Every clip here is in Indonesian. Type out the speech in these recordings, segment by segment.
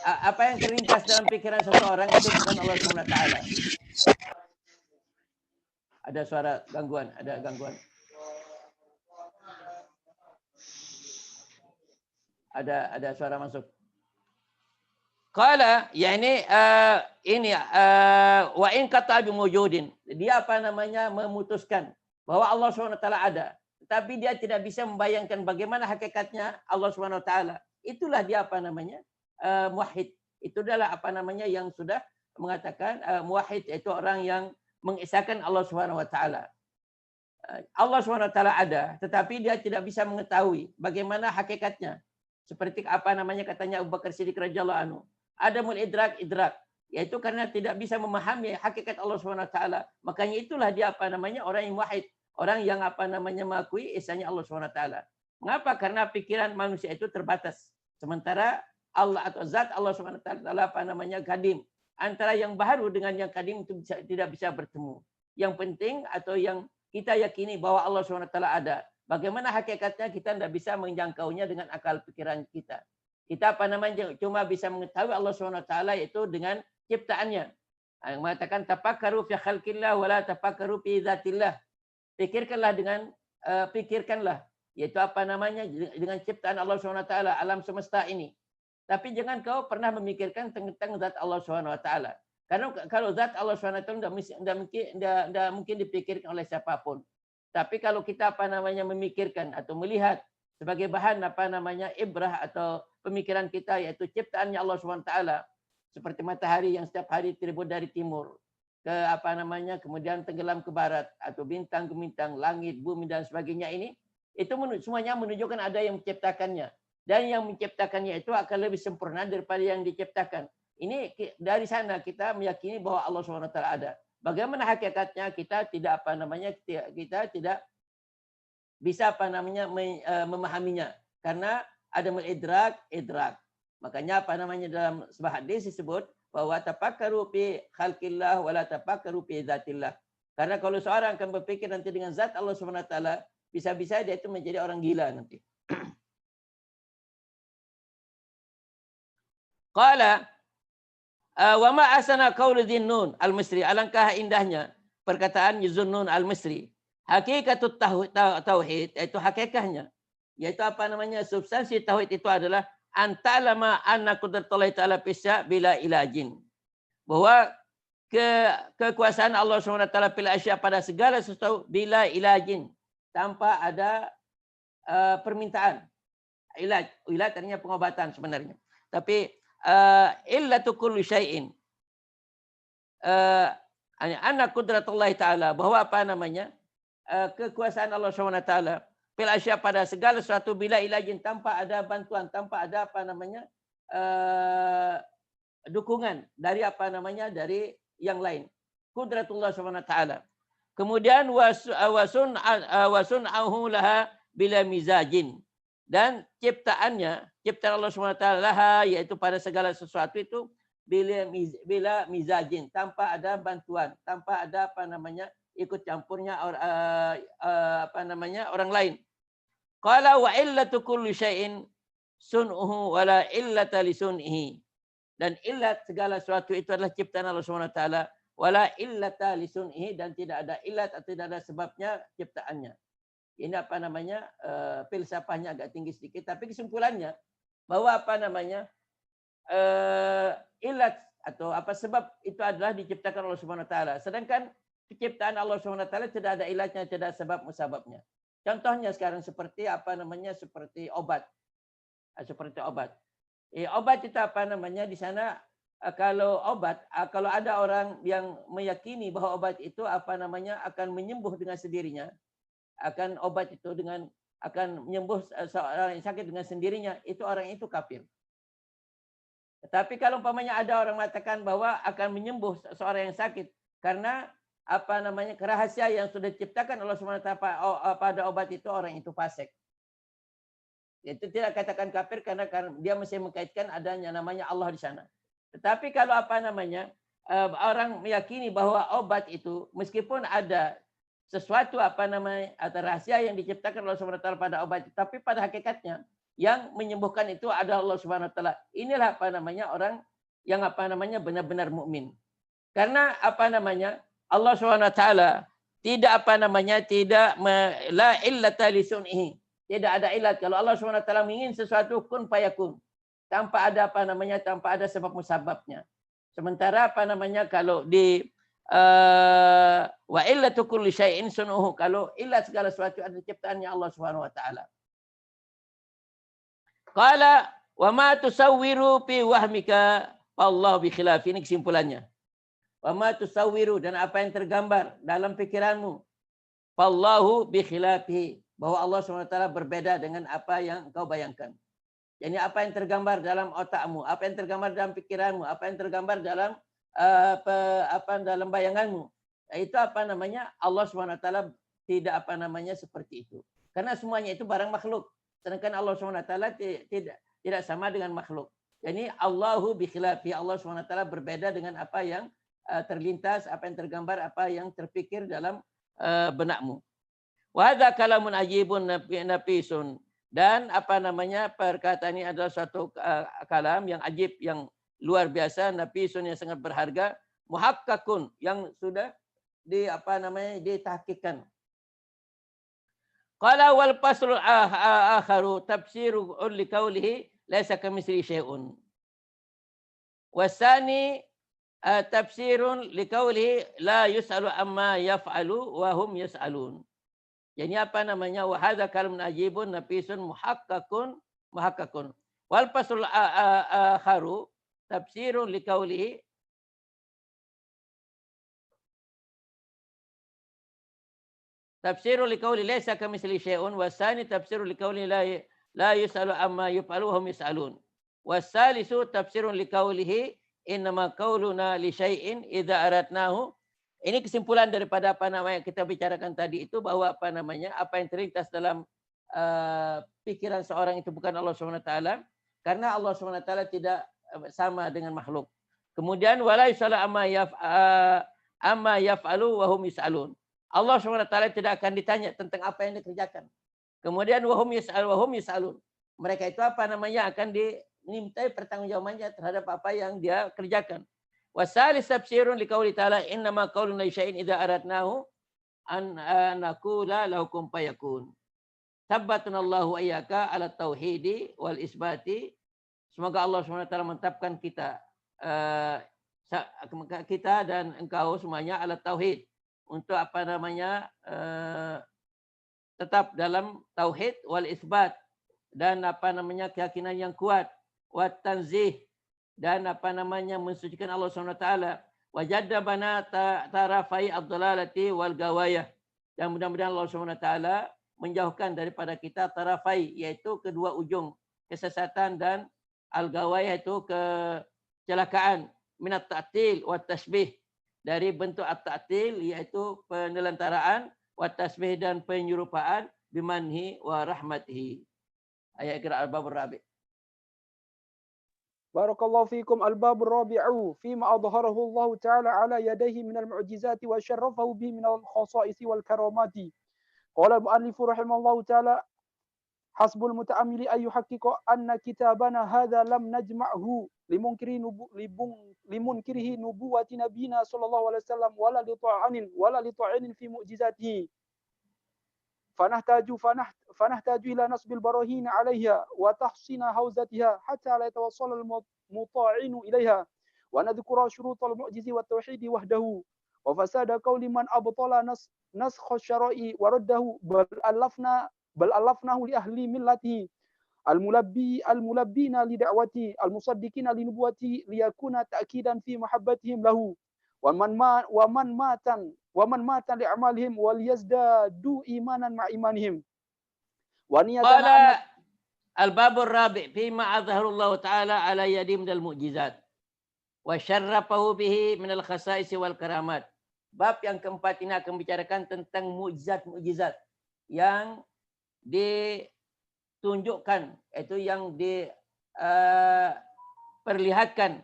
Apa yang terlintas dalam pikiran seseorang itu bukan Allah Subhanahu wa taala. Ada suara gangguan, ada gangguan. Ada suara masuk. Qala yani ini wa in qata bi wujudin. Dia apa namanya memutuskan bahwa Allah Subhanahu wa taala ada, tetapi dia tidak bisa membayangkan bagaimana hakikatnya Allah Subhanahu wa taala. Itulah dia apa namanya? Muwahhid. Itu adalah apa namanya yang sudah mengatakan muwahhid, itu orang yang mengesahkan Allah Subhanahu wa taala. Allah Subhanahu wa taala ada, tetapi dia tidak bisa mengetahui bagaimana hakikatnya. Seperti apa namanya katanya Abu Bakar Siddiq radhiyallahu anhu. Adamul idrak, yaitu karena tidak bisa memahami hakikat Allah Subhanahu wa taala. Makanya itulah dia apa namanya orang yang wahid, orang yang apa namanya mengakui esanya Allah Subhanahu wa taala. Mengapa? Karena pikiran manusia itu terbatas. Sementara Allah atau zat Allah Subhanahu wa taala apa namanya kadim. Antara yang baru dengan yang kadim itu tidak bisa bertemu. Yang penting atau yang kita yakini bahwa Allah Subhanahu wa taala ada. Bagaimana hakikatnya kita tidak bisa menjangkaunya dengan akal pikiran kita. Kita apa namanya cuma bisa mengetahui Allah Subhanahu wa taala itu dengan ciptaannya. Yang mengatakan tafakkaru fi khalqillah wa la tafakkaru fi dzatillah. Pikirkanlah yaitu apa namanya dengan ciptaan Allah Subhanahu wa taala, alam semesta ini. Tapi jangan kau pernah memikirkan tentang zat Allah Subhanahu wa taala. Karena kalau zat Allah Subhanahu wa taala tidak mungkin dipikirkan oleh siapapun. Tapi kalau kita apa namanya memikirkan atau melihat sebagai bahan apa namanya ibrah atau pemikiran kita yaitu ciptaannya Allah Subhanahu wa taala, seperti matahari yang setiap hari terbit dari timur ke apa namanya kemudian tenggelam ke barat, atau bintang ke bintang, langit, bumi dan sebagainya, ini itu semuanya menunjukkan ada yang menciptakannya, dan yang menciptakannya itu akan lebih sempurna daripada yang diciptakan. Ini dari sana kita meyakini bahwa Allah Subhanahu wa taala ada. Bagaimana hakikatnya kita tidak apa namanya kita tidak bisa apa namanya memahaminya karena ada idrak. Makanya apa namanya dalam sebuah hadis disebut bahwa tafakkaru fi khalqillah wa la tafakkaru fi dzatillah. Karena kalau seorang akan berpikir nanti dengan zat Allah Subhanahu wa taala, bisa-bisa dia itu menjadi orang gila nanti. Qala wa ma asana qaulu Dhunnun al-Misri. Alangkah indahnya perkataan Dhunnun al-Misri. Hakikatut tauhid, itu hakikatnya, yaitu apa namanya substansi tauhid itu adalah antalama anna qudratullahi ta'ala bisa bila ilajin, bahwa kekuasaan Allah SWT fil asya pada segala sesuatu bila ilajin, tanpa ada permintaan. Ilaj artinya pengobatan sebenarnya, tapi illatu kulli syai'in, anna qudratullahi ta'ala, bahwa apa namanya kekuasaan Allah SWT fil asya pada segala sesuatu bila ilajin, tanpa ada bantuan, tanpa ada apa namanya dukungan dari apa namanya dari yang lain. Qudratullah SWT. Kemudian wasun laha bila mizajin, dan ciptaan Allah SWT laha, yaitu pada segala sesuatu itu bila mizajin, tanpa ada bantuan, tanpa ada apa namanya ikut campurnya apa namanya orang lain. Qala wa illatu kulli syai'in sun'uhu wa la illata li sun'ihi. Dan illat segala sesuatu itu adalah ciptaan Allah Subhanahu wa taala, wala illata li sun'ihi, dan tidak ada illat atau tidak ada sebabnya ciptaannya. Ini apa namanya filsafahnya agak tinggi sedikit, tapi kesimpulannya bahwa apa namanya illat atau apa sebab itu adalah diciptakan Allah Subhanahu wa taala. Sedangkan penciptaan Allah Subhanahu wa taala tidak ada ilatnya, tidak ada sebab musababnya. Contohnya sekarang seperti apa namanya seperti obat. Obat itu apa namanya di sana kalau ada orang yang meyakini bahwa obat itu apa namanya akan menyembuh dengan sendirinya, akan menyembuh seorang yang sakit dengan sendirinya, itu orang itu kafir. Tetapi kalau umpamanya ada orang mengatakan bahwa akan menyembuh seorang yang sakit karena apa namanya rahasia yang sudah diciptakan Allah SWT pada obat itu, orang itu fasik. Itu tidak katakan kafir karena dia masih mengkaitkan adanya namanya Allah di sana. Tetapi kalau apa namanya orang meyakini bahwa obat itu meskipun ada sesuatu apa namanya atau rahasia yang diciptakan Allah SWT pada obat itu, tapi pada hakikatnya yang menyembuhkan itu adalah Allah Subhanahu wa taala. Inilah orang yang benar-benar mukmin. Karena Allah Subhanahu wa taala tidak la illata li sun'ihi. Tidak ada ilat. Kalau Allah Subhanahu wa taala ingin sesuatu kun fayakun. Tanpa ada tanpa ada sebab musababnya. Sementara kalau di wa illatu kulli syai'in sun'uhu, kalau ilat segala sesuatu adalah ciptaannya Allah Subhanahu wa taala. Qala wa ma tusawwiru fi wahmika Allah bi khilafi. Ini kesimpulannya. Wa ma tusawwiru, dan apa yang tergambar dalam pikiranmu, fallahu bi khilafi, bahwa Allah SWT berbeda dengan apa yang engkau bayangkan. Jadi apa yang tergambar dalam otakmu, apa yang tergambar dalam pikiranmu, apa yang tergambar dalam dalam bayanganmu, itu Allah SWT tidak seperti itu. Karena semuanya itu barang makhluk. Sedangkan Allah SWT tidak sama dengan makhluk. Jadi Allahu bi khilafi, Allah SWT berbeda dengan apa yang terlintas, apa yang tergambar, apa yang terpikir dalam benakmu. Wa hadza kalamun ajibun nafisun, dan perkataan ini adalah suatu kalam yang ajib, yang luar biasa, nafisun, yang sangat berharga, muhakkakun, yang sudah ditahqiqkan. Qala wal faslul akharu tafsiru li qawlihi laisa kamitslihi syai'un. Wasani tafsirun li qawlihi la yus'alu amma yaf'alu wa hum yus'alun. Jadi wa hadza kalamun ajibun nafisun muhakkakun. Wal faslul akharu tafsirun li qawlihi tafsirul liqauli laisa kamitslihi syai'un, wasani tafsirul liqauli la yusalu amma yuf'alu hum yusalun, wasalisu tafsirun liqaulihi innama qauluna li syai'in idza aradnahu. Ini kesimpulan daripada kita bicarakan tadi itu, bahwa apa yang terlintas dalam pikiran seorang itu bukan Allah Subhanahu wa taala, karena Allah Subhanahu wa taala tidak sama dengan makhluk. Kemudian wala yusalu amma yaf'alu wa hum yusalun. Allah SWT tidak akan ditanya tentang apa yang dikerjakan. Kemudian wahum yus'alun. Mereka itu akan dimintai pertanggungjawabannya terhadap apa yang dia kerjakan. Wasalis tafsirun liqauli ta'ala innama qauluna li syai'in idza aradnahu an naqula lahu kun fayakun. Tabbatunallahu ayyaka ala tauhidi wal isbati. Semoga Allah SWT mantapkan kita dan engkau semuanya ala tauhid, untuk tetap dalam tauhid wal isbat, dan keyakinan yang kuat, wat tanzih, dan mensucikan Allah Subhanahu wa taala, wajadda bana tarafai ad-dalalati wal gawayah, dan mudah-mudahan Allah Subhanahu wa taala menjauhkan daripada kita tarafai, yaitu kedua ujung kesesatan, dan al-gawayah itu kecelakaan, minat ta'til wa tasbih, dari bentuk at-ta'til yaitu penelantaraan, wa tasbih dan penyerupaan, bimanhi wa rahmatihi. Ayat kira al-babur rabi'. Barakallahu fikum. Al-babur rabi'u fima adharahu Allah ta'ala ala yadayhi min al-mu'jizati wa syarrafahu bihi min al-khasa'isi wal karamati. Qala al-mu'allifu rahimahullahu ta'ala hasbul muta'ammili ay yuhaqqiqu anna kitabana hadha lam najma'hu limunkirihi nubuwati nabiyina sallallahu alaihi wasallam wala li ta'anin fi mu'jizatihi fanahtaju ila nasbil barahin 'alayha wa tahsina hawzatiha hatta la yatawassal al muta'inu ilaiha wa nadhkura syurutal mu'jizi wat tauhid wahdahu wa fasada qawli man abtala naskha syara'i wa raddahu bal alafnahu li ahli millati al-mulabbina li da'wati al-musaddiqina li nubuwati liyakuna ta'kidan fi mahabbatihim lahu wa man matan li amalihim wal yazdadu imanan ma imanihim wa niyatan. Al-babur rabi' fi ma azharu Allah ta'ala ala yadim dal mu'jizat wa syarrafahu bihi min al-khasa'is wal karamat. Bab yang keempat ini akan bicarakan tentang mukjizat yang ditunjukkan, itu yang diperlihatkan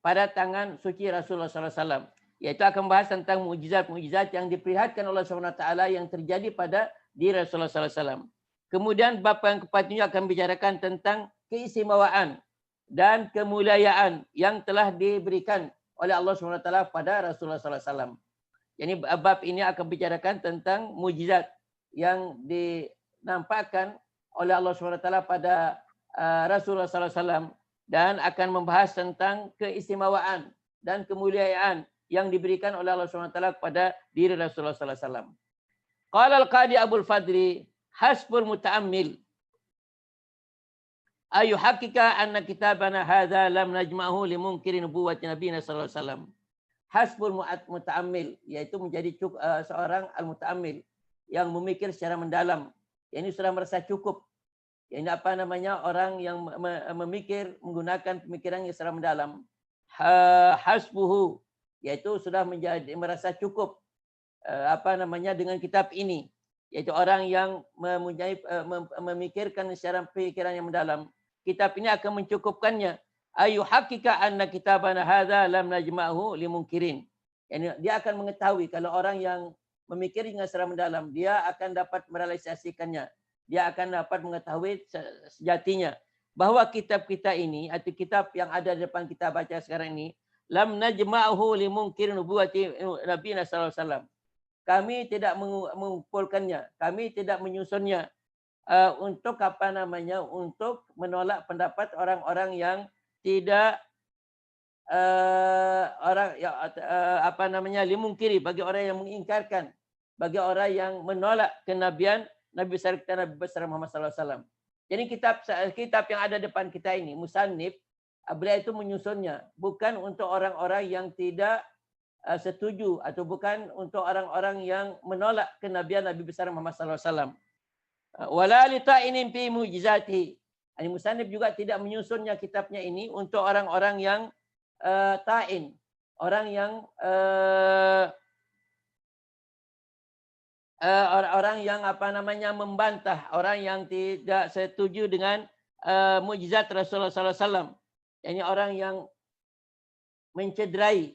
pada tangan suci Rasulullah SAW. Yaitu akan bahas tentang mukjizat yang diperlihatkan oleh Allah SWT yang terjadi pada diri Rasulullah SAW. Kemudian bab yang ke-47 akan bicarakan tentang keistimewaan dan kemuliaan yang telah diberikan oleh Allah SWT pada Rasulullah SAW. Jadi bab ini akan bicarakan tentang mujizat yang dinampakkan oleh Allah SWT pada Rasulullah SAW dan akan membahas tentang keistimewaan dan kemuliaan yang diberikan oleh Allah SWT kepada diri Rasulullah SAW. Qala al-Qadi Abul Fadli hasbul muta'ammil ayu hakika anna kitabana hadza lam najma'hu li munkiri nubuwwati nabiyina sallallahu alaihi wasallam. Hasbul muta'ammil yaitu menjadi seorang al-muta'ammil yang memikir secara mendalam. Ini sudah merasa cukup. Ini apa namanya orang yang memikir menggunakan pemikiran yang secara mendalam. Hasbuhu yaitu sudah merasa cukup apa namanya dengan kitab ini, yaitu orang yang mempunyai memikirkan secara pikiran yang mendalam. Kitab ini akan mencukupkannya. Ayu hakika anna kitabana hadza lam najma'hu limunkirin. Yani dia akan mengetahui kalau orang yang memikirnya secara mendalam, dia akan dapat merealisasikannya. Dia akan dapat mengetahui sejatinya bahwa kitab kita ini atau kitab yang ada di depan kita baca sekarang ini lam najma'hu limunkirin nubuwwati nabiyina sallallahu alaihi wasallam. Kami tidak mengumpulkannya, kami tidak menyusunnya untuk apa namanya untuk menolak pendapat orang-orang yang tidak apa namanya limungkiri, bagi orang yang mengingkarkan, bagi orang yang menolak kenabian Nabi besar kita Nabi besar Muhammad sallallahu alaihi wasallam. Jadi kitab yang ada depan kita ini musannif beliau itu menyusunnya bukan untuk orang-orang yang tidak setuju atau bukan untuk orang-orang yang menolak kenabian Nabi besar Muhammad sallallahu alaihi wasallam. Wala li ta'inin fi mu'jizatihi. Ini musannif juga tidak menyusunnya kitabnya ini untuk orang-orang yang ta'in, orang yang orang yang apa namanya membantah, orang yang tidak setuju dengan mukjizat Rasulullah sallallahu alaihi wasallam. Ini orang yang mencederai,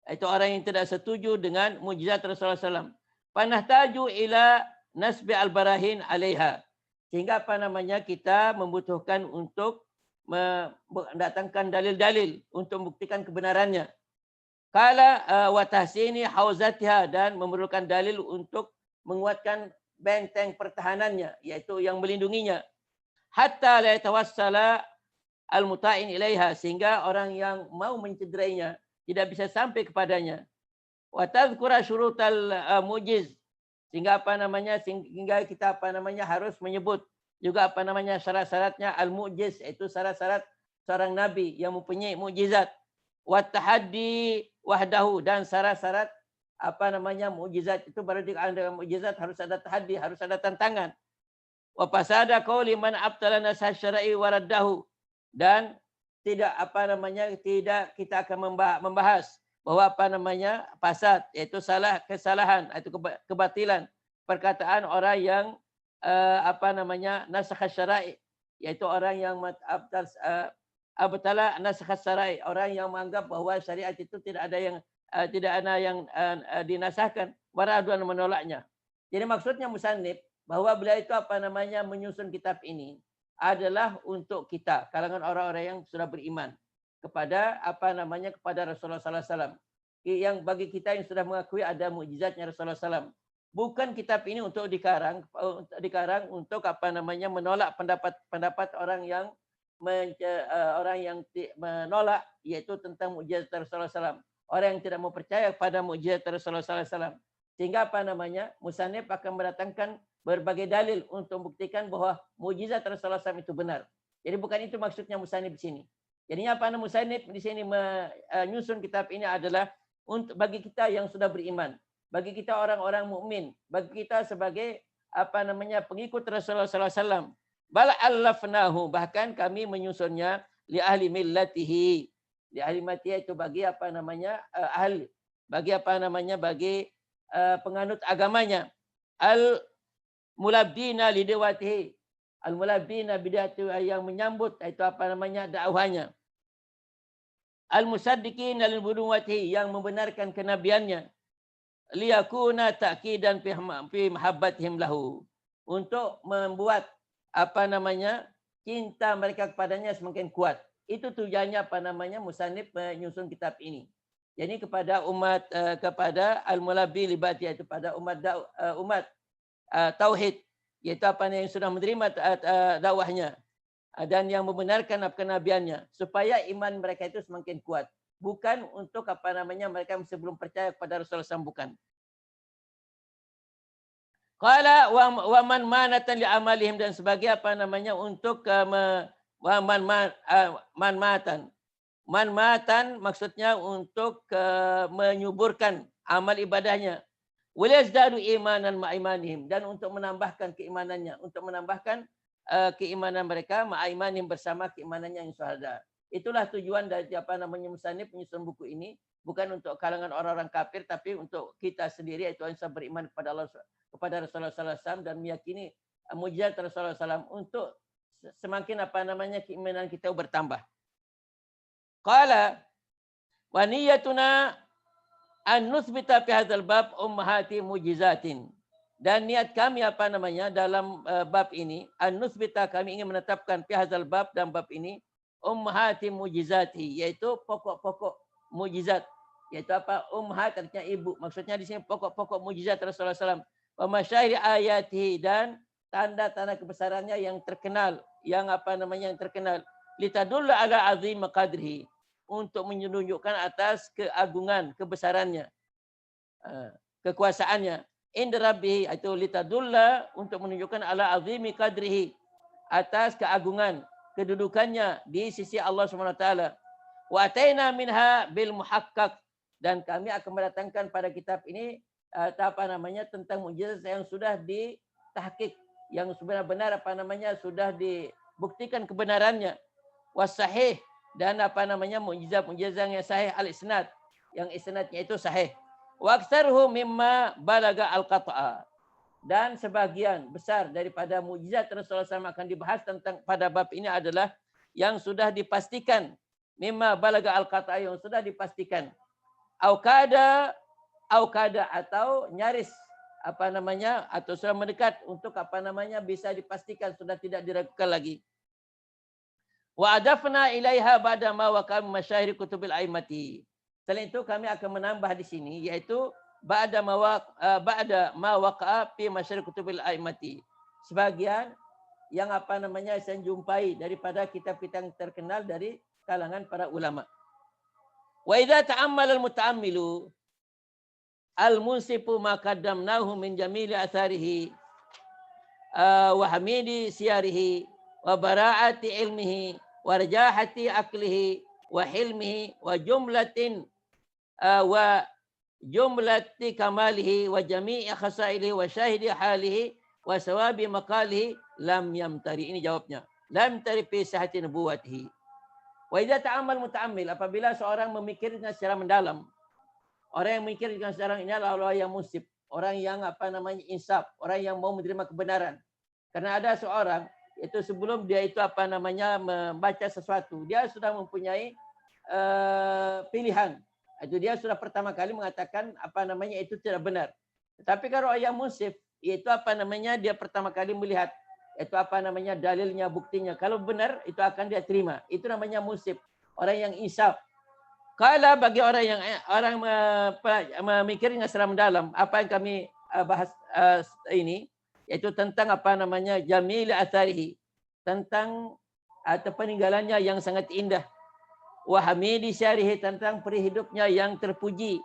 itu orang yang tidak setuju dengan mukjizat Rasulullah sallallahu alaihi wasallam. Panahtaju ila nasbi al-barahin 'alaiha. Sehingga apa namanya kita membutuhkan untuk mendatangkan dalil-dalil untuk membuktikan kebenarannya. Kala wa tahsini hauzatiha, dan memerlukan dalil untuk menguatkan benteng pertahanannya, yaitu yang melindunginya. Hatta la yatawassala al-muta'in ilaiha, sehingga orang yang mau mencederainya tidak bisa sampai kepadanya. Wa tadhkura syurutal mujiz, sehingga apa namanya sehingga kita apa namanya harus menyebut juga apa namanya syarat-syaratnya al-mu'jiz, itu syarat-syarat seorang nabi yang mempunyai mukjizat. Wa tahaddi wahdahu, dan syarat-syarat apa namanya mukjizat itu baru ada mukjizat harus ada tahaddi, harus ada tantangan. Wa fasada qauli man abtala nasah syar'i wa raddahu, dan tidak apa namanya tidak kita akan membahas bahwa apa namanya fasad, yaitu kesalahan atau kebatilan perkataan orang yang apa namanya nasakh syara'i, yaitu orang yang abtala nasakh syara'i, orang yang menganggap bahwa syariat itu tidak ada yang dinasahkan, waraduan menolaknya. Jadi maksudnya musannif bahwa beliau itu apa namanya menyusun kitab ini adalah untuk kita kalangan orang-orang yang sudah beriman kepada apa namanya kepada Rasulullah sallallahu alaihi wasallam, yang bagi kita yang sudah mengakui ada mukjizatnya Rasulullah sallallahu alaihi wasallam. Bukan kitab ini untuk dikarang untuk apa namanya menolak pendapat orang yang menolak, yaitu tentang mukjizat Rasulullah sallallahu alaihi wasallam. Orang yang tidak mau percaya pada mukjizat Rasulullah sallallahu alaihi wasallam. Sehingga apa namanya musannif akan mendatangkan berbagai dalil untuk membuktikan bahwa mukjizat Rasulullah SAW itu benar. Jadi bukan itu maksudnya musannif di sini. Jadinya apa namanya musannif di sini menyusun kitab ini adalah untuk bagi kita yang sudah beriman, bagi kita orang-orang mukmin, bagi kita sebagai apa namanya pengikut Rasulullah SAW. Bal allafnahu, bahkan kami menyusunnya li ahli millatihi. Li ahli millatihi itu bagi apa namanya ahli, bagi apa namanya bagi penganut agamanya. Al mulabdina lidawatihi, al mulabdina bidatu, yang menyambut itu apa namanya dakwahnya. Al musaddiqin lil bunuwatihi, yang membenarkan kenabiannya. Liyakuna ta'kidan fi mahabbatihim lahu, untuk membuat apa namanya cinta mereka kepadanya semakin kuat. Itu tujuannya apa namanya musannif menyusun kitab ini. Jadi kepada umat kepada al-mulabi libati, yaitu pada umat tauhid, yaitu apa yang sudah menerima dakwahnya dan yang membenarkan kenabiannya, supaya iman mereka itu semakin kuat. Bukan untuk apa namanya mereka sebelum percaya kepada Rasulullah SAW, bukan. Qala wa man manatan li amalihim, dan sebagai apa namanya untuk manmatan. Manmatan maksudnya untuk menyuburkan amal ibadahnya. Walazdadu imanan ma'imanihim, dan untuk menambahkan keimanannya, untuk menambahkan keimanan mereka ma'imanihim, bersama keimanannya yang syahada. Itulah tujuan dari apa namanya musannif menyusun buku ini, bukan untuk kalangan orang-orang kafir, tapi untuk kita sendiri, yaitu yang beriman kepada Allah, kepada Rasulullah SAW, dan meyakini mukjizat Rasulullah SAW, untuk semakin apa namanya keimanan kita bertambah. Qala wa niyatuna an nuthbita fi hadzal bab ummahati mujizatin. Dan niat kami apa namanya dalam bab ini, an nuthbita, kami ingin menetapkan fi hadzal bab, dan bab ini ummahati mujizati, yaitu pokok-pokok mujizat. Yaitu apa? Ummahat artinya ibu. Maksudnya di sini pokok-pokok mujizat Rasulullah SAW. Wa masyahir ayatihi, dan tanda-tanda kebesarannya yang terkenal, yang apa namanya yang terkenal. Litadulla ala azim qadrihi, untuk menunjukkan atas keagungan, kebesarannya, kekuasaannya. Inda rabbihi, itu litadulla, untuk menunjukkan ala azimi qadrihi, atas keagungan, kedudukannya di sisi Allah SWT. Wa ataina minha bil muhaqqaq, dan kami akan mendatangkan pada kitab ini apa namanya tentang mukjizat yang sudah ditahqiq, yang benar-benar apa namanya sudah dibuktikan kebenarannya. Wasahih, dan apa namanya mukjizat yang sahih al-isnad, yang isnadnya itu sahih. Wa aktsaruhu mimma balaga al-qata'a, dan sebagian besar daripada mukjizat Rasulullah SAW akan dibahas tentang pada bab ini adalah yang sudah dipastikan, mimma balaga al-qata'a, yang sudah dipastikan, aukada atau nyaris apa namanya, atau sudah mendekat untuk apa namanya bisa dipastikan, sudah tidak diragukan lagi. Wa adafna ilaiha ba'da ma waqa masyahir kutubil aimati. Selain itu kami akan menambah di sini, yaitu ba'da ma waqa fi masyahir kutubil aimati, sebagian yang apa namanya saya jumpai daripada kitab-kitab yang terkenal dari kalangan para ulama. Wa idza ta'ammala al-muta'ammilu al-munsifu ma qaddamnahu min jamili atharihi wa hamidi siyarihi wa bara'ati ilmihi wa rajahati aklihi wa hilmihi wa jumlati kamalihi wa jami'i khasailihi wa syahidi halihi wa sawabi maqalihi lam yamtari. Ini jawabnya. Lam yamtari fi sihhati nubuwatihi. Wa idza ta'ammal muta'ammil, apabila seorang memikirkan secara mendalam, orang yang memikirkan secara ini adalah orang yang munsif, orang yang apa namanya insaf, orang yang mau menerima kebenaran. Karena ada seorang itu sebelum dia itu apa namanya membaca sesuatu, dia sudah mempunyai pilihan. Itu dia sudah pertama kali mengatakan apa namanya itu tidak benar. Tetapi kalau orang yang munsif, itu apa namanya dia pertama kali melihat itu apa namanya dalilnya, buktinya. Kalau benar itu akan dia terima. Itu namanya munsif, orang yang insaf. Kalau bagi orang yang memikirnya secara mendalam, apa yang kami bahas ini, yaitu tentang apa namanya jamil atharihi, tentang atau peninggalannya yang sangat indah. Wa hamidi syarihi, tentang perihidupnya yang terpuji.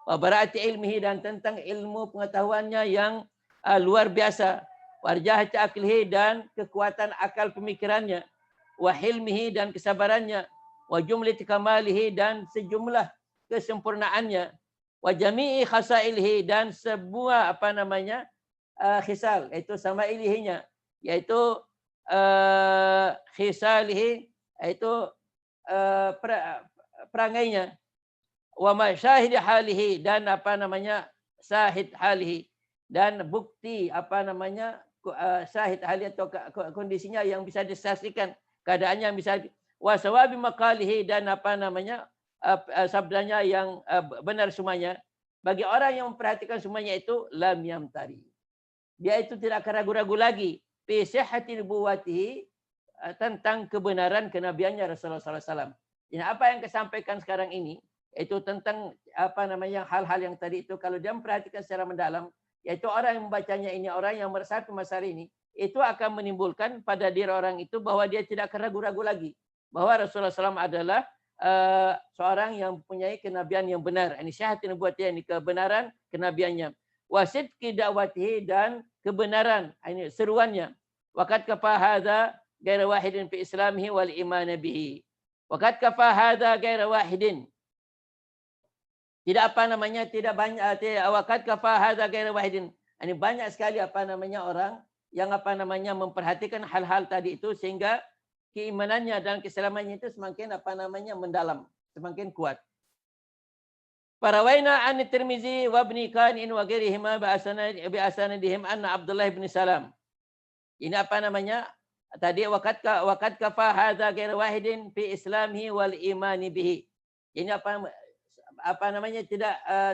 Wa bara'ati ilmihi, dan tentang ilmu pengetahuannya yang luar biasa. Wa rajahati aklihi, dan kekuatan akal pemikirannya. Wa hilmihi, dan kesabarannya. Wa jumlati kamalihi, dan sejumlah kesempurnaannya. Wa jami'i khasailihi, dan sebuah apa namanya khisal, yaitu sama ilihinya, yaitu khisalihi, yaitu perangainya. Wa masyahidi halihi, dan apa namanya syahid halihi, dan bukti apa namanya syahid halihi, atau kondisinya yang bisa disaksikan, keadaannya yang bisa. Wa sawabi maqalihi, dan apa namanya sabdanya yang benar semuanya. Bagi orang yang memperhatikan semuanya itu lam yamtari, dia itu tidak akan ragu-ragu lagi fi sihhati nubuwwatihi, tentang kebenaran kenabiannya Rasulullah SAW. Jadi apa yang kesampaikan sekarang ini itu tentang hal-hal yang tadi itu, kalau dia memperhatikan secara mendalam, yaitu orang yang membacanya ini, orang yang meresapi masalah ini, itu akan menimbulkan pada diri orang itu bahwa dia tidak akan ragu-ragu lagi bahwa Rasulullah SAW adalah seorang yang mempunyai kenabian yang benar. Ini syahadat nubuwwatiyah, ini kebenaran kenabiannya. Wasidqi da'watihi, dan kebenaran ini seruannya. Waqad kafa hadza ghaira wahidin fi islamihi wal iman bihi. Waqad kafa hadza ghaira wahidin. Tidak banyak, waqad kafa hadza ghaira wahidin. Ini banyak sekali orang yang memperhatikan hal-hal tadi itu sehingga keimanannya dan keselamatannya itu semakin mendalam, semakin kuat. Farawaina an Tirmizi wa Ibnu Qanin wa ghairihima bi asanadihim anna Abdullah bin Salam. Ini tadi waqad kafa hadza ghair wahidin fi islamihi wal imani bihi. Ini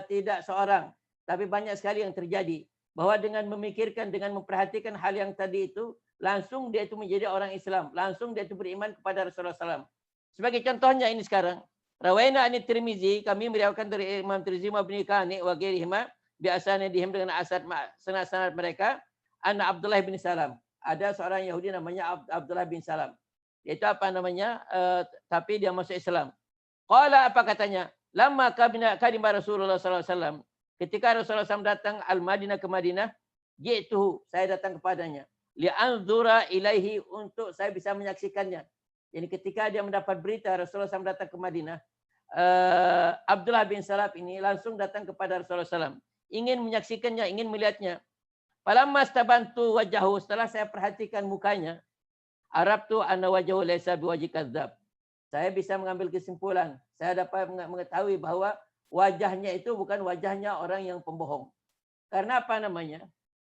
tidak seorang, tapi banyak sekali yang terjadi bahwa dengan memikirkan, dengan memperhatikan hal yang tadi itu, langsung dia itu menjadi orang Islam, langsung dia itu beriman kepada Rasulullah SAW. Sebagai contohnya ini sekarang, rawaina an Tirmizi, kami meriwayatkan dari Imam Tirmizi wa Ibnu Qani wa ghairihima bi asanadihim, dengan sanad mereka, anna Abdullah bin Salam, ada seorang Yahudi namanya Abdullah bin Salam. Itu tapi dia masuk Islam. Qala, apa katanya? Lama kadima Rasulullah SAW, ketika Rasulullah SAW datang al-Madinah, ke Madinah, ji'tuhu, saya datang kepadanya, li'anzura ilaihi, untuk saya bisa menyaksikannya. Jadi ketika dia mendapat berita Rasulullah SAW datang ke Madinah, Abdullah bin Salam ini langsung datang kepada Rasulullah SAW, ingin menyaksikannya, ingin melihatnya. Falamma stabantu wajahu, setelah saya perhatikan mukanya, arabtu anna wajahu laysa biwajhi kadzdzab. Saya bisa mengambil kesimpulan, saya dapat mengetahui bahwa wajahnya itu bukan wajahnya orang yang pembohong. Karena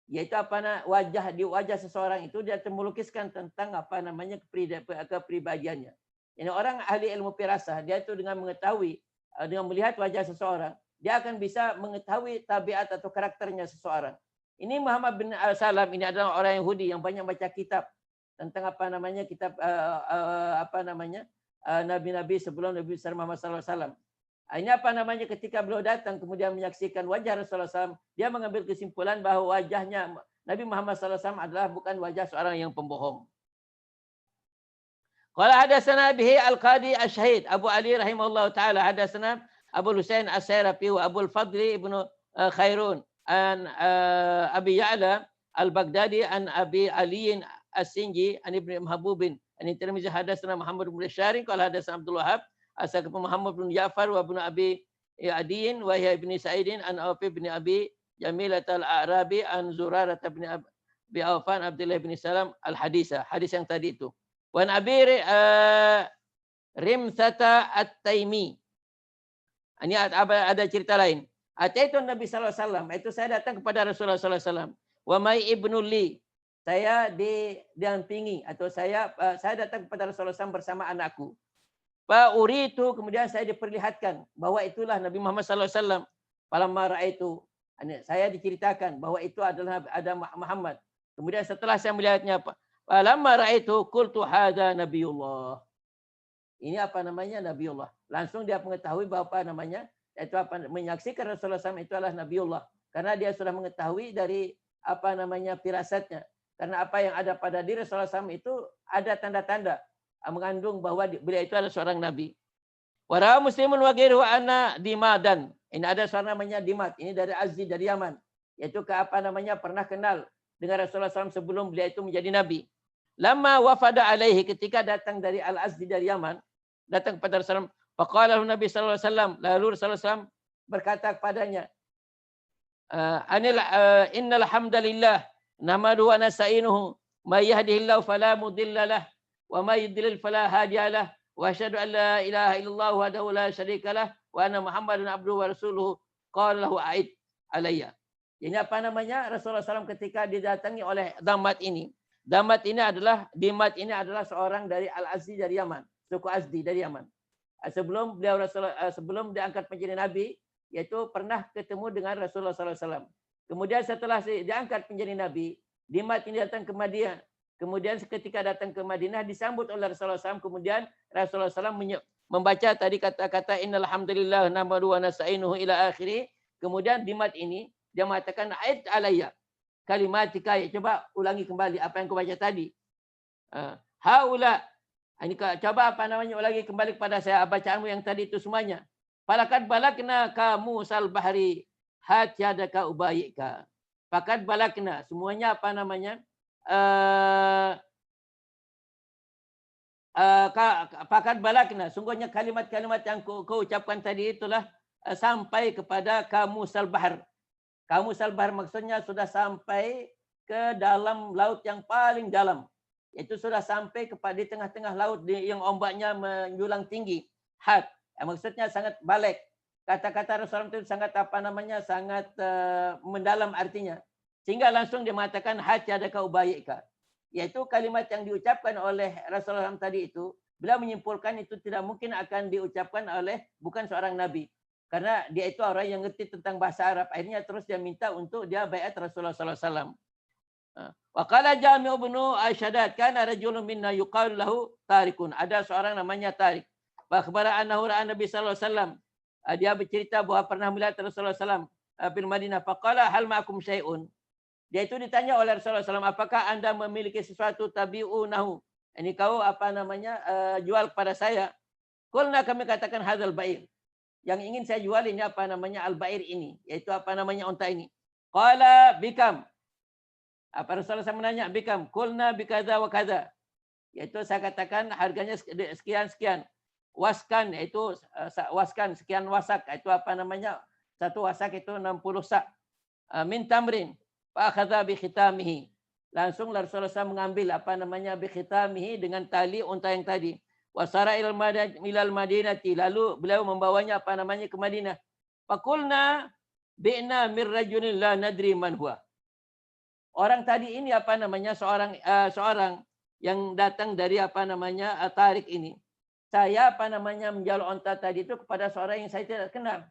yaitu wajah seseorang itu dia melukiskan tentang kepribadiannya. Ini orang ahli ilmu firasah, dia itu dengan mengetahui, dengan melihat wajah seseorang, dia akan bisa mengetahui tabiat atau karakternya seseorang. Ini Muhammad bin Salam ini adalah orang Yahudi yang banyak baca kitab tentang kitab nabi-nabi sebelum Nabi Muhammad SAW. Ini ketika beliau datang kemudian menyaksikan wajah Rasulullah SAW, dia mengambil kesimpulan bahwa wajahnya Nabi Muhammad SAW adalah bukan wajah seorang yang pembohong. Qala hadatsana bihi al-Qadi Asy-Syahid Abu Ali rahimahullah taala, hadatsana Abu Husain As-Sayrafi wa Abu al-Fadli ibnu Khairun an Abi Ya'la al-Baghdadi an Abi Ali As-Sinji an Ibnu Mahbubin an Tirmizi, hadatsana Muhammad bin Syarin qala hadatsana Abdul Wahhab asal Muhammad bin Ja'far wa ibnu Abi Adiyin wa Yahya bin Sa'idin an Auf bin Abi Jamilah al-A'rabi an Zurarah bin Abi Aufan Abdullah bin Salam al-hadisa, hadis yang tadi itu. Wa Abi Rimsata at-Taimi. Ini ada cerita lain. Ataitu Nabi sallallahu alaihi wasallam, itu saya datang kepada Rasulullah sallallahu alaihi wasallam. Wa mai ibnu li, saya didampingi atau saya datang kepada Rasulullah SAW bersama anakku. Fa uritu, kemudian saya diperlihatkan bahwa itulah Nabi Muhammad sallallahu alaihi wasallam. Falamma raaitu, saya diceritakan bahwa itu adalah ada Muhammad. Kemudian setelah saya melihatnya, falamma raaitu qultu hadza nabiyullah. Ini Nabiullah. Langsung dia mengetahui bahwa menyaksikan Rasulullah SAW itu adalah Nabiullah, karena dia sudah mengetahui dari firasatnya. Karena apa yang ada pada diri Rasulullah SAW itu ada tanda-tanda mengandung bahwa beliau itu adalah seorang nabi. Wara Muslimun wa ghairuhu anna Dimadan. Ini ada seorang namanya Dimad. Ini dari Azdi, dari Yaman. Yaitu pernah kenal dengan Rasulullah SAW sebelum beliau itu menjadi nabi. Lama wafada alaihi, ketika datang dari Al-Azdi dari Yaman, datang kepada Rasulullah, faqala Nabi sallallahu alaihi wasallam, lalu Rasulullah SAW berkata kepadanya, innal hamdalillah nahmaduhu wa nasta'inuhu may yahdihillahu fala mudilla lah wa may yudlil fala hadiya lah wa asyhadu an la ilaha illallah wahdahu la syarika lah wa anna Muhammadan abduhu wa rasuluhu. Qala lahu a'id alayya. Ini Rasulullah SAW ketika didatangi oleh Damad ini. Damad ini adalah seorang dari Al-Azdi dari Yaman, suku Azdi dari Yaman. Sebelum diangkat menjadi nabi, yaitu pernah ketemu dengan Rasulullah SAW. Kemudian setelah diangkat menjadi nabi, Dimad ini datang ke Madinah, Kemudian ketika datang ke Madinah disambut oleh Rasulullah SAW. Kemudian Rasulullah SAW membaca tadi kata-kata innal hamdalillah nahmaduhu wa nasta'inuhu ila akhiri. Kemudian di mat ini dia mengatakan ait alayya kalimatika. Coba ulangi kembali apa yang kau baca tadi. Haula. Ini coba apa namanya ulangi kembali kepada saya bacaanmu yang tadi itu semuanya. Falakat balakna kamu sal bahri hatyadaka ubayika. Fakat balakna semuanya apa namanya? Fakat balakna sungguhnya kalimat-kalimat yang kau ucapkan tadi itulah sampai kepada kamu sal bahr. Kamu sal bahr maksudnya sudah sampai ke dalam laut yang paling dalam. Itu sudah sampai kepada di tengah-tengah laut yang ombaknya menjulang tinggi. Had, maksudnya sangat balik. Kata-kata Rasulullah itu sangat apa namanya, sangat mendalam artinya. Sehingga langsung dia mengatakan hatyadaka ubayika. Yaitu kalimat yang diucapkan oleh Rasulullah tadi itu, beliau menyimpulkan itu tidak mungkin akan diucapkan oleh bukan seorang nabi. Karena dia itu orang yang ngerti tentang bahasa Arab. Akhirnya terus dia minta untuk dia baiat Rasulullah SAW. Wa qala Jami' ibnu Ashadat kana rajulun minna yuqalu lahu Tarikun. Ada seorang namanya Tarik. Wa akhbara annahu ra'a Nabi sallallahu alaihi wasallam. Dia bercerita bahwa pernah melihat Rasulullah SAW bil Madinah. Faqala hal ma'akum syai'un. Dia itu ditanya oleh Rasulullah SAW, apakah Anda memiliki sesuatu tabi'unahu? Ini kau apa namanya jual kepada saya. Qulna, kami katakan hadzal ba'ir. Yang ingin saya jual ini apa namanya al-ba'ir ini, yaitu apa namanya unta ini. Qala bikam. Apa Rasulullah SAW menanya, bikam, kulna bikadha wa kadha. Yaitu saya katakan harganya sekian-sekian. Waskan, yaitu waskan, sekian wasak. Itu apa namanya, satu wasak itu 60 sak. Min tamrin, fa'akhadha bi khitamihi. Langsung Rasulullah SAW mengambil apa namanya bi khitamihi dengan tali unta yang tadi. Wasara ilal madinati. Lalu beliau membawanya apa namanya ke Madinah. Fakulna bi'na mir rajulin la nadri man huwa. Orang tadi ini apa namanya seorang yang datang dari apa namanya Tarik ini. Saya apa namanya menjual unta tadi itu kepada seorang yang saya tidak kenal.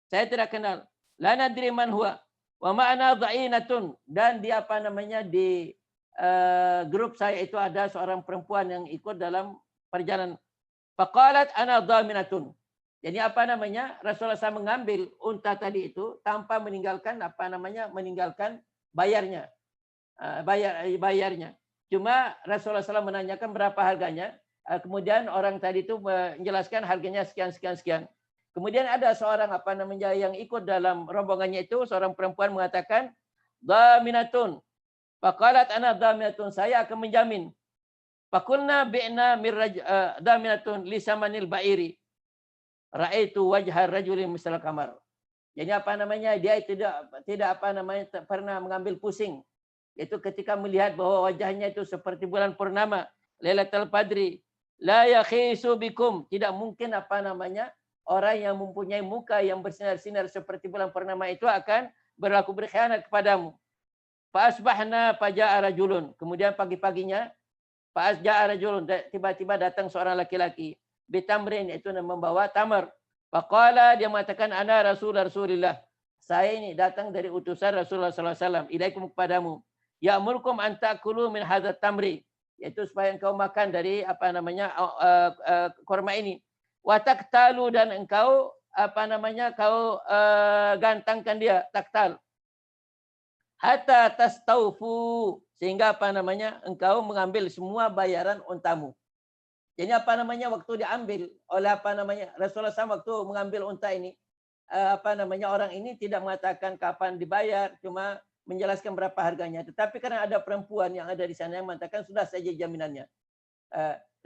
Saya tidak kenal. La nadri man huwa wa ma'ana dha'inatun, dan dia apa namanya di grup saya itu ada seorang perempuan yang ikut dalam perjalanan. Faqalat ana dhaminatun. Jadi apa namanya Rasulullah SAW mengambil unta tadi itu tanpa meninggalkan apa namanya bayarnya. Bayarnya. Cuma Rasulullah SAW menanyakan berapa harganya. Kemudian orang tadi itu menjelaskan harganya sekian. Kemudian ada seorang apa namanya yang ikut dalam rombongannya itu, seorang perempuan mengatakan, dhaminatun. Faqalat ana dhaminatun, saya akan menjamin. Faqulna bi'na dhaminatun li samanil ba'iri. Ra'aitu wajha rajulin misal kamar. Jadi apa namanya dia tidak apa namanya pernah mengambil pusing. Itu ketika melihat bahwa wajahnya itu seperti bulan purnama, Lailatul Qadri, la yakhisu bikum, tidak mungkin apa namanya orang yang mempunyai muka yang bersinar-sinar seperti bulan purnama itu akan berlaku berkhianat kepadamu. Fa asbahna faja'a rajulun. Kemudian pagi-paginya fa asja'a rajulun, tiba-tiba datang seorang laki-laki bitamrin, itu membawa tamar. Faqala, dia mengatakan ana Rasulullah. Saya ini datang dari utusan Rasulullah SAW. Ilaikum, kepadamu. Ya'murkum an ta'kulu min hadzal tamri. Yaitu supaya engkau makan dari apa namanya kurma ini. Wa taktalu, dan engkau apa namanya kau gantangkan dia, taktal. Hatta tastaufu, sehingga apa namanya engkau mengambil semua bayaran untamu. Jadi apa namanya waktu diambil oleh apa namanya Rasulullah SAW waktu mengambil unta ini, apa namanya orang ini tidak mengatakan kapan dibayar, cuma menjelaskan berapa harganya. Tetapi karena ada perempuan yang ada di sana yang mengatakan sudah saja jaminannya.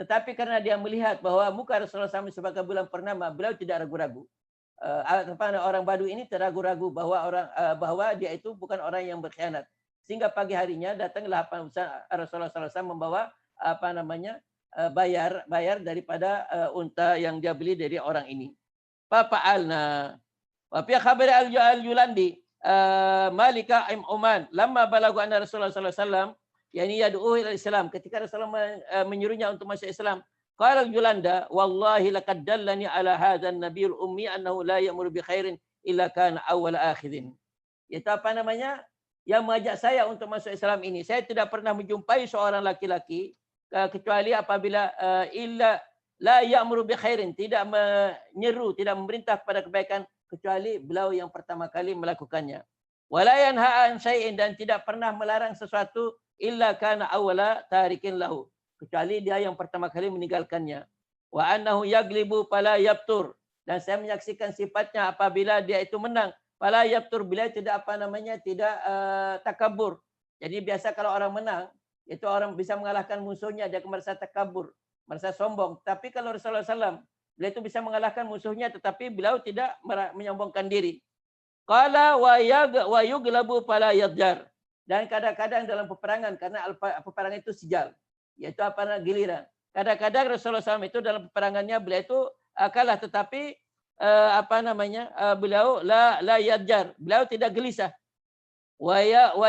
Tetapi karena dia melihat bahwa muka Rasulullah SAW sebagai bulan purnama, beliau tidak ragu-ragu. Orang Badu ini terragu-ragu bahwa dia itu bukan orang yang berkhianat. Sehingga pagi harinya datanglah Rasulullah SAW membawa apa namanya bayar daripada unta yang dia beli dari orang ini. Fa'alna. Wa fi khabar al-Julandi Malika Oman lamma balagu anna Rasulullah sallallahu alaihi wasallam yani yad'u ila Islam, ketika Rasulullah menyuruhnya untuk masuk Islam, qala al-Julanda wallahi laqad dallani ala hadzal nabiyul ummi annahu la ya'muru bi khairin illa kana awwal akhidin. Itu apa namanya? yang mengajak saya untuk masuk Islam ini. Saya tidak pernah menjumpai seorang laki-laki kecuali apabila illa la ya'muru bi khairin, tidak menyeru, tidak memerintah kepada kebaikan kecuali beliau yang pertama kali melakukannya. Wala yanha an syai'in, dan tidak pernah melarang sesuatu illa kana awwala tarikin lahu, kecuali dia yang pertama kali meninggalkannya. Wa annahu yaglibu fala yabtur, dan saya menyaksikan sifatnya apabila dia itu menang, fala yabtur, bila tidak tidak takabur. Jadi biasa kalau orang menang, itu orang bisa mengalahkan musuhnya, dia merasa takabur, merasa sombong. Tapi kalau Rasulullah SAW, beliau itu bisa mengalahkan musuhnya, tetapi beliau tidak menyombongkan diri. Qala wa yuglabu fala yadjar, dan kadang-kadang dalam peperangan, karena peperangan itu sijal, yaitu giliran. Kadang-kadang Rasulullah SAW itu dalam peperangannya beliau itu kalah, tetapi beliau la yadjar, beliau tidak gelisah. Wa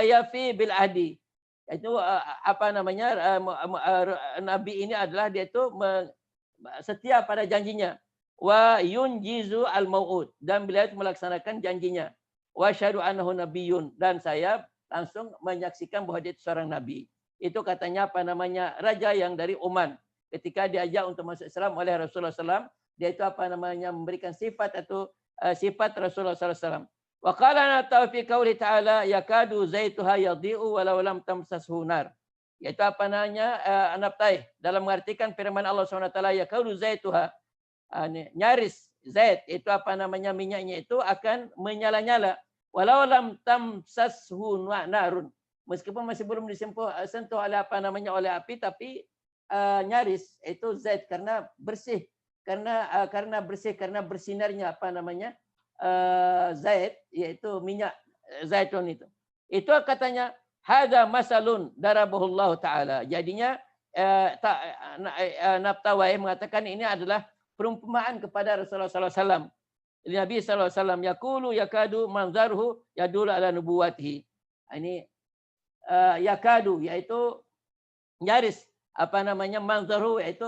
yafi bil ahdi, itu nabi ini adalah dia itu setia pada janjinya. Wa yunjizu al mau'ud, dan beliau itu melaksanakan janjinya. Wa syahadu annahu nabiyyun, dan saya langsung menyaksikan bahwa dia itu seorang nabi. Itu katanya raja yang dari Oman, ketika diajak untuk masuk Islam oleh Rasulullah SAW, dia itu memberikan sifat atau sifat Rasulullah SAW. Wa qala fi qauli ta'ala yakadu zaituha yadhi'u walau lam tamsashu nar. Yaitu Anaptai dalam mengartikan firman Allah SWT, yakadu zaituha, nyaris zait itu minyaknya itu akan menyala-nyala walau lam tamsashu narun, meskipun masih belum sentuh oleh oleh api, tapi nyaris itu zait karena bersih, karena bersinarnya zait, yaitu minyak zaitun itu. Itu katanya hada masalun darabahullah taala. Jadinya Nabtawai mengatakan ini adalah perumpamaan kepada Rasulullah SAW. Nabi SAW yaqulu yakadu manzarhu yadul ala nubuwatihi. Ini yakadu, yaitu nyaris manzarhu, yaitu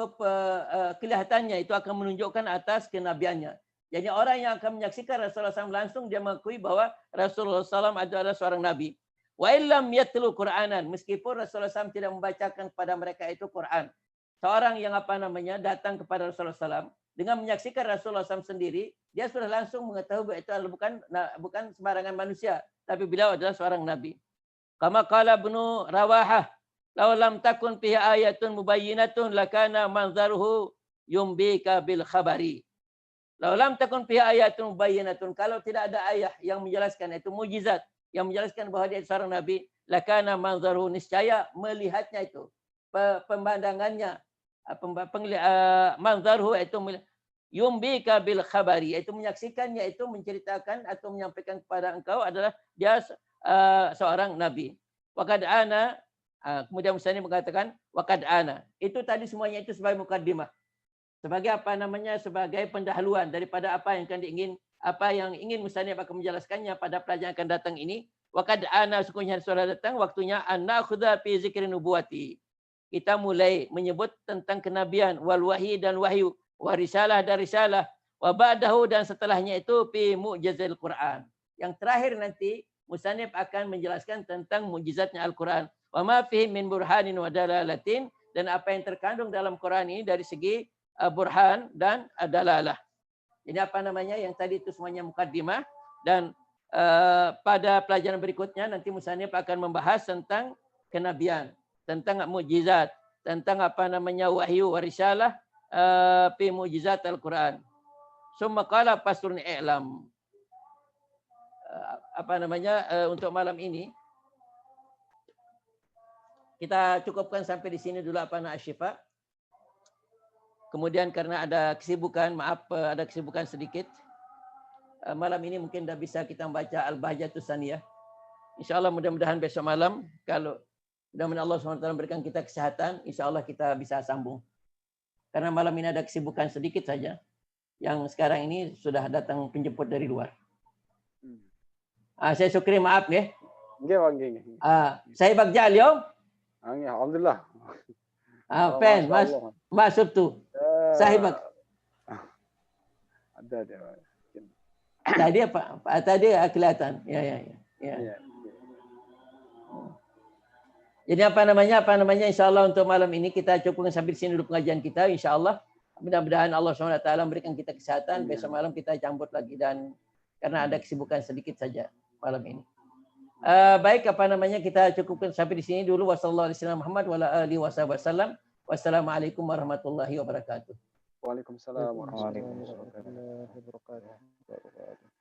kelihatannya itu akan menunjukkan atas kenabiannya. Jadi orang yang akan menyaksikan Rasulullah SAW langsung, dia mengakui bahwa Rasulullah SAW adalah seorang nabi. Wa illam yatlu Qur'anan, meskipun Rasulullah SAW tidak membacakan kepada mereka itu Quran. Seorang yang datang kepada Rasulullah SAW dengan menyaksikan Rasulullah SAW sendiri, dia sudah langsung mengetahui bahwa itu adalah bukan sembarangan manusia, tapi beliau adalah seorang nabi. Kama qala Ibnu Rawahah, law lam takun fihi ayatun mubayyinatun lakana manzaruhu yumbika bil khabari. Law lam takun fihi ayatun mubayyinatun, kalau tidak ada ayat yang menjelaskan, itu mukjizat yang menjelaskan bahwa dia seorang nabi, lakana manzaruhu, niscaya melihatnya itu, pemandangannya, manzaruhu itu yumbika bil khabari, yaitu menyaksikannya, itu menceritakan atau menyampaikan kepada engkau adalah dia seorang nabi. Waqad ana, kemudian Musani mengatakan waqad ana. Itu tadi semuanya itu sebagai mukaddimah, sebagai sebagai pendahuluan daripada apa yang ingin Musani akan menjelaskannya pada pelajaran akan datang ini. Waqad ana, sesungguhnya sudah datang waktunya an nakhudha fi zikri nubuwati. Kita mulai menyebut tentang kenabian, wal wahyi dan wahyu, wa risalah dan risalah, wa ba'dahu, dan setelahnya itu fi mu'jizil Quran. Yang terakhir nanti Musannif akan menjelaskan tentang mukjizatnya Al-Quran. Wa ma fihi min burhanin wa dalalatin, dan apa yang terkandung dalam Quran ini dari segi burhan dan dalalah. Ini yang tadi itu semuanya mukaddimah, dan pada pelajaran berikutnya nanti Musannif akan membahas tentang kenabian, tentang mukjizat, tentang wahyu wa risalah fi mukjizat Al-Quran. Summa qala faslun i'lam. Untuk malam ini kita cukupkan sampai di sini dulu Asyifa. Kemudian karena ada kesibukan, ada kesibukan sedikit, malam ini mungkin dah bisa kita membaca Al-Bahjatus Saniyah. Insyaallah mudah-mudahan besok malam, kalau mudah-mudahan Allah SWT memberikan kita kesehatan, insyaallah kita bisa sambung. Karena malam ini ada kesibukan sedikit saja, yang sekarang ini sudah datang penjemput dari luar. Saya syukri, maaf ya. Nggih, nggih. Saya bagja اليوم. Nggih, alhamdulillah. Fen, masuk tu. Sahibak. Ada. Tadi apa? Tadi kelihatan. Ya. Jadi apa namanya insya Allah untuk malam ini kita cukupkan sampai di sini dulu pengajian kita insya Allah. Mudah-mudahan Allah SWT memberikan kita kesehatan. Besok malam kita campur lagi dan karena ada kesibukan sedikit saja malam ini. Baik kita cukupkan sampai di sini dulu. Wassalamualaikum warahmatullahi wabarakatuh. Waalaikumsalam warahmatullahi wabarakatuh.